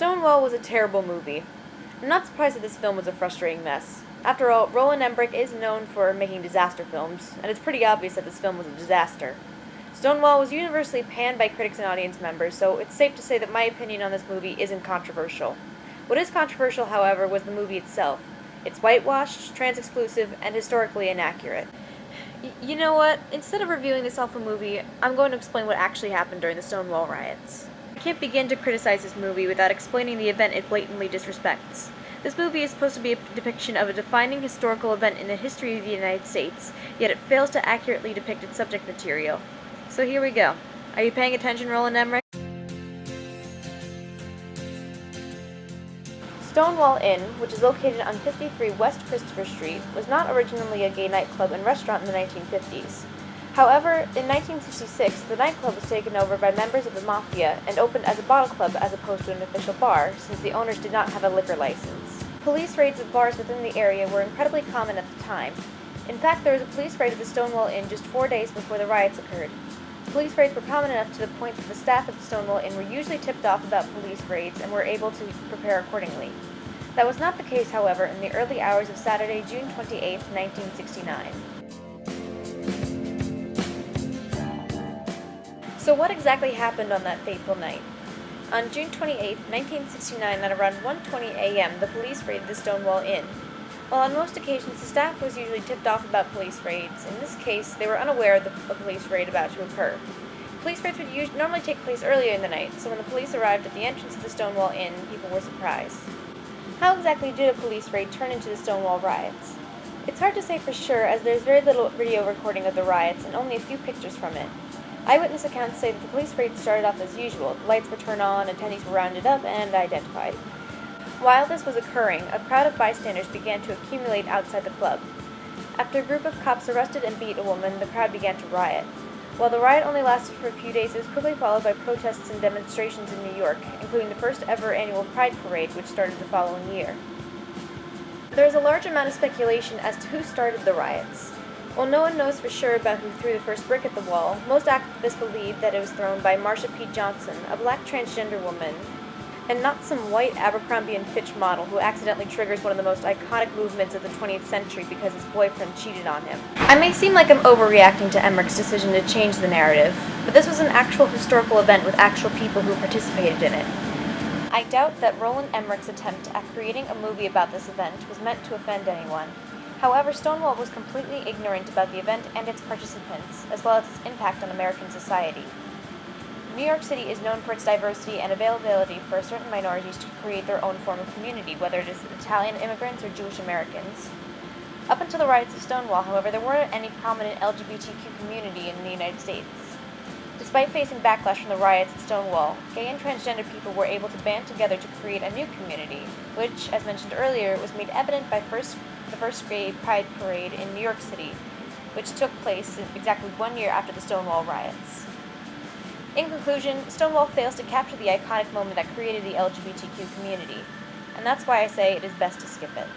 Stonewall was a terrible movie. I'm not surprised that this film was a frustrating mess. After all, Roland Emmerich is known for making disaster films, and it's pretty obvious that this film was a disaster. Stonewall was universally panned by critics and audience members, so it's safe to say that my opinion on this movie isn't controversial. What is controversial, however, was the movie itself. It's whitewashed, trans-exclusive, and historically inaccurate. You know what? Instead of reviewing this awful movie, I'm going to explain what actually happened during the Stonewall Riots. I can't begin to criticize this movie without explaining the event it blatantly disrespects. This movie is supposed to be a depiction of a defining historical event in the history of the United States, yet it fails to accurately depict its subject material. So here we go. Are you paying attention, Roland Emmerich? Stonewall Inn, which is located on 53 West Christopher Street, was not originally a gay nightclub and restaurant in the 1950s. However, in 1966, the nightclub was taken over by members of the Mafia and opened as a bottle club as opposed to an official bar, since the owners did not have a liquor license. Police raids of bars within the area were incredibly common at the time. In fact, there was a police raid at the Stonewall Inn just 4 days before the riots occurred. Police raids were common enough to the point that the staff at the Stonewall Inn were usually tipped off about police raids and were able to prepare accordingly. That was not the case, however, in the early hours of Saturday, June 28, 1969. So what exactly happened on that fateful night? On June 28, 1969, at around 1:20 a.m., the police raided the Stonewall Inn. While on most occasions the staff was usually tipped off about police raids, in this case they were unaware of a police raid about to occur. Police raids would normally take place earlier in the night, so when the police arrived at the entrance of the Stonewall Inn, people were surprised. How exactly did a police raid turn into the Stonewall Riots? It's hard to say for sure, as there's very little video recording of the riots and only a few pictures from it. Eyewitness accounts say that the police raid started off as usual. The lights were turned on, attendees were rounded up and identified. While this was occurring, a crowd of bystanders began to accumulate outside the club. After a group of cops arrested and beat a woman, the crowd began to riot. While the riot only lasted for a few days, it was quickly followed by protests and demonstrations in New York, including the first ever annual Pride Parade, which started the following year. There is a large amount of speculation as to who started the riots. While no one knows for sure about who threw the first brick at the wall, most activists believe that it was thrown by Marsha P. Johnson, a black transgender woman, and not some white Abercrombie & Fitch model who accidentally triggers one of the most iconic movements of the 20th century because his boyfriend cheated on him. I may seem like I'm overreacting to Emmerich's decision to change the narrative, but this was an actual historical event with actual people who participated in it. I doubt that Roland Emmerich's attempt at creating a movie about this event was meant to offend anyone. However, Stonewall was completely ignorant about the event and its participants, as well as its impact on American society. New York City is known for its diversity and availability for certain minorities to create their own form of community, whether it is Italian immigrants or Jewish Americans. Up until the riots of Stonewall, however, there weren't any prominent LGBTQ community in the United States. Despite facing backlash from the riots at Stonewall, gay and transgender people were able to band together to create a new community, which, as mentioned earlier, was made evident by the first gay Pride Parade in New York City, which took place exactly 1 year after the Stonewall Riots. In conclusion, Stonewall fails to capture the iconic moment that created the LGBTQ community, and that's why I say it is best to skip it.